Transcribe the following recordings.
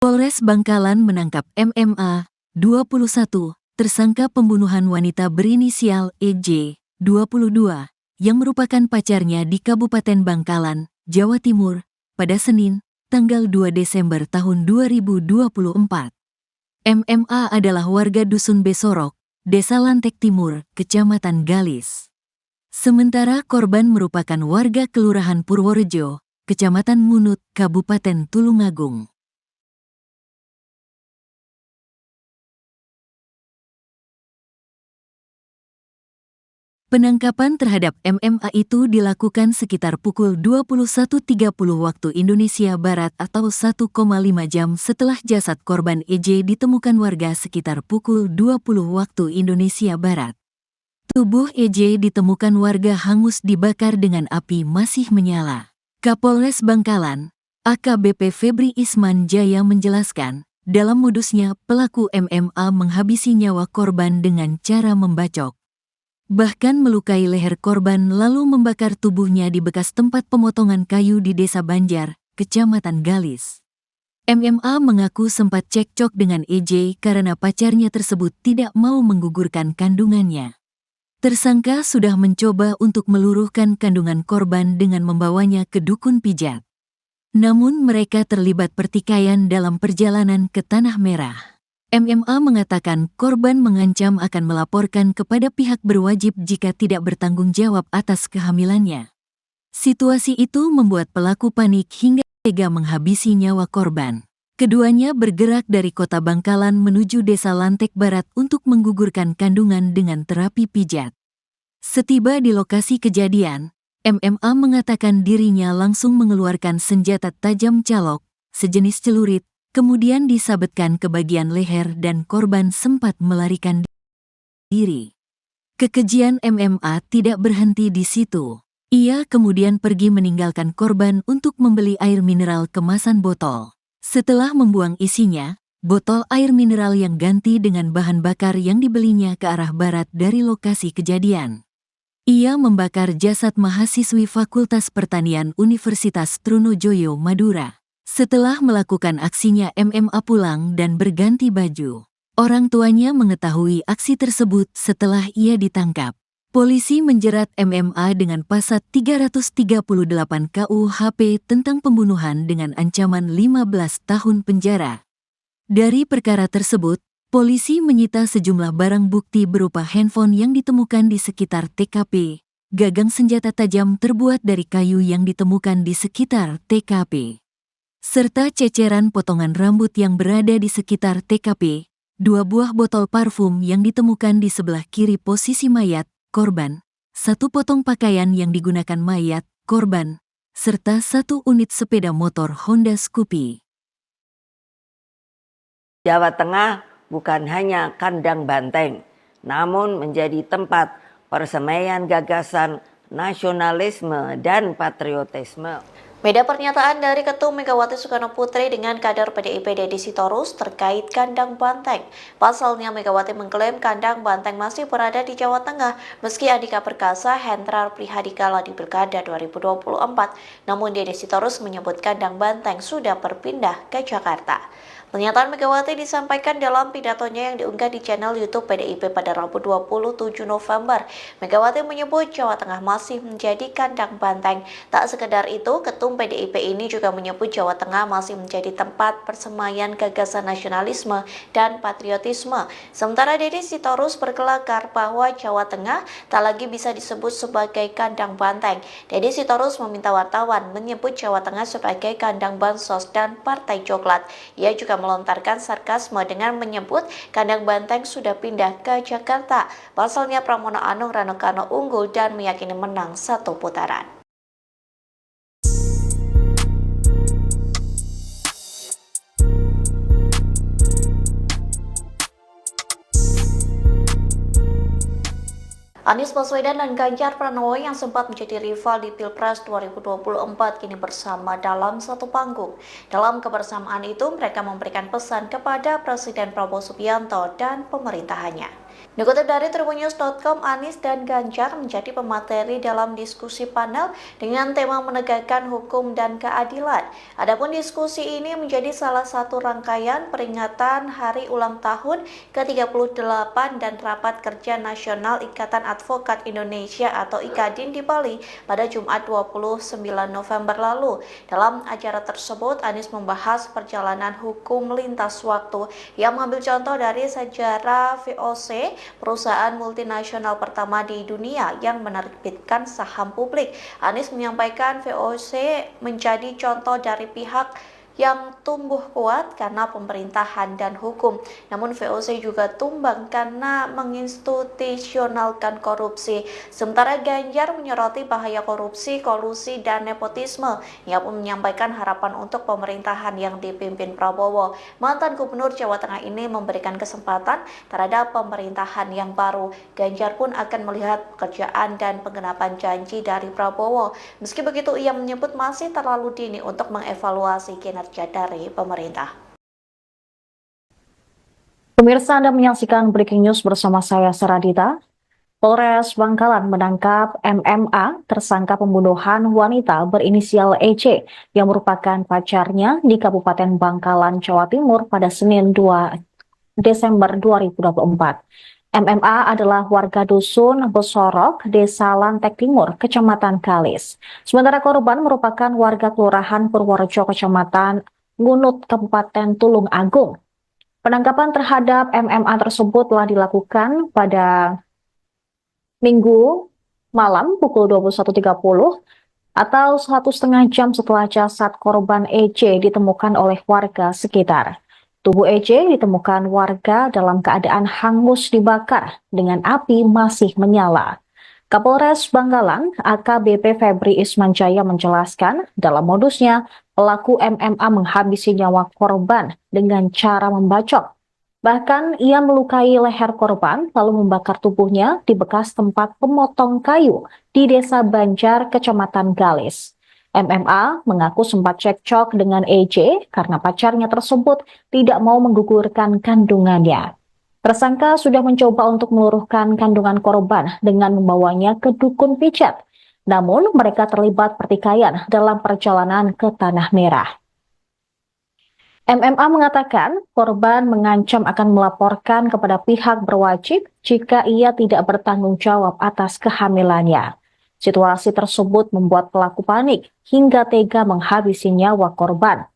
Polres Bangkalan menangkap MMA, 21, tersangka pembunuhan wanita berinisial EJ, 22, yang merupakan pacarnya di Kabupaten Bangkalan, Jawa Timur, pada Senin, tanggal 2 Desember tahun 2024. MMA adalah warga Dusun Besorok, Desa Lantek Timur, Kecamatan Galis. Sementara korban merupakan warga Kelurahan Purworejo, Kecamatan Munut, Kabupaten Tulungagung. Penangkapan terhadap MMA itu dilakukan sekitar pukul 21.30 waktu Indonesia Barat atau 1,5 jam setelah jasad korban EJ ditemukan warga sekitar pukul 20 waktu Indonesia Barat. Tubuh EJ ditemukan warga hangus dibakar dengan api masih menyala. Kapolres Bangkalan, AKBP Febri Isman Jaya menjelaskan, dalam modusnya pelaku MMA menghabisi nyawa korban dengan cara membacok. Bahkan melukai leher korban lalu membakar tubuhnya di bekas tempat pemotongan kayu di Desa Banjar, Kecamatan Galis. MMA mengaku sempat cekcok dengan EJ karena pacarnya tersebut tidak mau menggugurkan kandungannya. Tersangka sudah mencoba untuk meluruhkan kandungan korban dengan membawanya ke dukun pijat. Namun mereka terlibat pertikaian dalam perjalanan ke Tanah Merah. MMA mengatakan korban mengancam akan melaporkan kepada pihak berwajib jika tidak bertanggung jawab atas kehamilannya. Situasi itu membuat pelaku panik hingga tega menghabisi nyawa korban. Keduanya bergerak dari kota Bangkalan menuju Desa Lantek Barat untuk menggugurkan kandungan dengan terapi pijat. Setiba di lokasi kejadian, MMA mengatakan dirinya langsung mengeluarkan senjata tajam calok, sejenis celurit, kemudian disabetkan ke bagian leher dan korban sempat melarikan diri. Kekejian MMA tidak berhenti di situ. Ia kemudian pergi meninggalkan korban untuk membeli air mineral kemasan botol. Setelah membuang isinya, botol air mineral yang ganti dengan bahan bakar yang dibelinya ke arah barat dari lokasi kejadian. Ia membakar jasad mahasiswi Fakultas Pertanian Universitas Trunojoyo, Madura. Setelah melakukan aksinya, MMA pulang dan berganti baju. Orang tuanya mengetahui aksi tersebut setelah ia ditangkap. Polisi menjerat MMA dengan pasal 338 KUHP tentang pembunuhan dengan ancaman 15 tahun penjara. Dari perkara tersebut, polisi menyita sejumlah barang bukti berupa handphone yang ditemukan di sekitar TKP, gagang senjata tajam terbuat dari kayu yang ditemukan di sekitar TKP, serta ceceran potongan rambut yang berada di sekitar TKP, 2 buah botol parfum yang ditemukan di sebelah kiri posisi mayat, korban, 1 potong pakaian yang digunakan mayat, korban, serta 1 unit sepeda motor Honda Scoopy. Jawa Tengah bukan hanya kandang banteng, namun menjadi tempat persemaian gagasan nasionalisme dan patriotisme. Beda pernyataan dari Ketum Megawati Soekarno Putri dengan kader PDIP Deddy Sitorus terkait kandang banteng. Pasalnya Megawati mengklaim kandang banteng masih berada di Jawa Tengah meski Andika Perkasa Hendrar Prihadi kalah di Pilkada 2024. Namun Deddy Sitorus menyebut kandang banteng sudah berpindah ke Jakarta. Pernyataan Megawati disampaikan dalam pidatonya yang diunggah di channel YouTube PDIP pada Rabu 27 November. Megawati menyebut Jawa Tengah masih menjadi kandang banteng. Tak sekedar itu, Ketum PDIP ini juga menyebut Jawa Tengah masih menjadi tempat persemaian gagasan nasionalisme dan patriotisme. Sementara Deddy Sitorus berkelakar bahwa Jawa Tengah tak lagi bisa disebut sebagai kandang banteng. Deddy Sitorus meminta wartawan menyebut Jawa Tengah sebagai kandang bansos dan partai coklat. Ia juga melontarkan sarkasme dengan menyebut kandang banteng sudah pindah ke Jakarta. Pasalnya Pramono Anung Ranokano unggul dan meyakini menang 1 putaran. Anies Baswedan dan Ganjar Pranowo yang sempat menjadi rival di Pilpres 2024 kini bersama dalam satu panggung. Dalam kebersamaan itu, mereka memberikan pesan kepada Presiden Prabowo Subianto dan pemerintahannya. Dikutip dari tribunnews.com, Anies dan Ganjar menjadi pemateri dalam diskusi panel dengan tema menegakkan hukum dan keadilan. Adapun diskusi ini menjadi salah satu rangkaian peringatan Hari Ulang Tahun ke-38 dan Rapat Kerja Nasional Ikatan Advokat Indonesia atau IKADIN di Bali pada Jumat 29 November lalu. Dalam acara tersebut, Anies membahas perjalanan hukum lintas waktu yang mengambil contoh dari sejarah VOC, perusahaan multinasional pertama di dunia yang menerbitkan saham publik. Anies menyampaikan VOC menjadi contoh dari pihak yang tumbuh kuat karena pemerintahan dan hukum. Namun VOC juga tumbang karena menginstitusionalkan korupsi. Sementara Ganjar menyoroti bahaya korupsi, kolusi, dan nepotisme. Ia pun menyampaikan harapan untuk pemerintahan yang dipimpin Prabowo. Mantan Gubernur Jawa Tengah ini memberikan kesempatan terhadap pemerintahan yang baru. Ganjar pun akan melihat pekerjaan dan penggenapan janji dari Prabowo. Meski begitu, ia menyebut masih terlalu dini untuk mengevaluasi kinerja dari pemerintah. Pemirsa, Anda menyaksikan Breaking News bersama saya, Saradita. Polres Bangkalan menangkap MMA, tersangka pembunuhan wanita berinisial EC yang merupakan pacarnya di Kabupaten Bangkalan, Jawa Timur pada Senin 2 Desember 2024. MMA adalah warga dusun Besorok, Desa Lantek Timur, Kecamatan Kalis. Sementara korban merupakan warga Kelurahan Purworejo, Kecamatan Ngunut, Kabupaten Tulung Agung. Penangkapan terhadap MMA tersebut telah dilakukan pada Minggu malam pukul 21.30 atau 1,5 jam setelah jasad korban EC ditemukan oleh warga sekitar. Tubuh EC ditemukan warga dalam keadaan hangus dibakar dengan api masih menyala. Kapolres Bangkalan, AKBP Febri Ismanjaya menjelaskan dalam modusnya pelaku MMA menghabisi nyawa korban dengan cara membacok. Bahkan ia melukai leher korban lalu membakar tubuhnya di bekas tempat pemotong kayu di Desa Banjar, Kecamatan Galis. MMA mengaku sempat cekcok dengan EJ karena pacarnya tersebut tidak mau menggugurkan kandungannya. Tersangka sudah mencoba untuk meluruhkan kandungan korban dengan membawanya ke dukun pijat. Namun mereka terlibat pertikaian dalam perjalanan ke Tanah Merah. MMA mengatakan korban mengancam akan melaporkan kepada pihak berwajib jika ia tidak bertanggung jawab atas kehamilannya. Situasi tersebut membuat pelaku panik hingga tega menghabisi nyawa korban.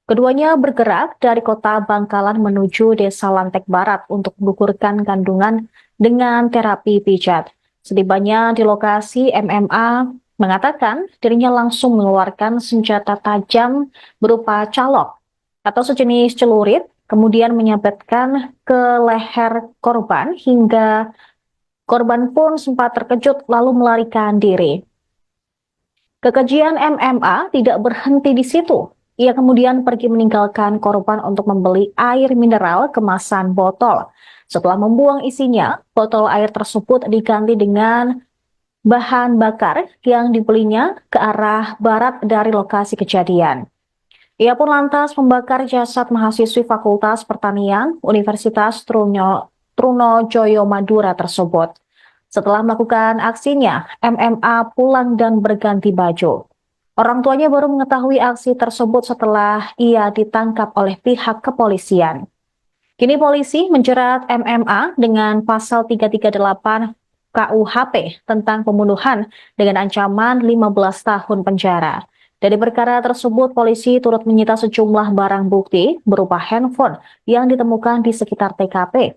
Keduanya bergerak dari kota Bangkalan menuju Desa Lantek Barat untuk menggugurkan kandungan dengan terapi pijat. Setibanya di lokasi, MMA mengatakan dirinya langsung mengeluarkan senjata tajam berupa calok atau sejenis celurit, kemudian menyabetkan ke leher korban hingga korban pun sempat terkejut lalu melarikan diri. Kekejian MMA tidak berhenti di situ. Ia kemudian pergi meninggalkan korban untuk membeli air mineral kemasan botol. Setelah membuang isinya, botol air tersebut diganti dengan bahan bakar yang dibelinya ke arah barat dari lokasi kejadian. Ia pun lantas membakar jasad mahasiswi Fakultas Pertanian Universitas Trunojoyo Madura tersebut. Setelah melakukan aksinya, MMA pulang dan berganti baju. Orang tuanya baru mengetahui aksi tersebut setelah ia ditangkap oleh pihak kepolisian. Kini polisi menjerat MMA dengan pasal 338 KUHP tentang pembunuhan dengan ancaman 15 tahun penjara. Dari perkara tersebut, polisi turut menyita sejumlah barang bukti berupa handphone yang ditemukan di sekitar TKP.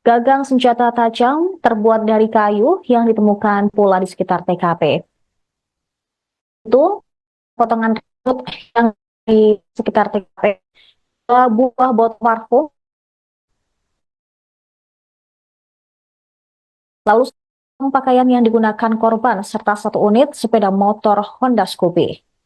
Gagang senjata tajam terbuat dari kayu yang ditemukan pula di sekitar TKP. Itu potongan rambut yang di sekitar TKP. Dua buah botol parfum. Lalu pakaian yang digunakan korban serta 1 unit sepeda motor Honda Scoopy.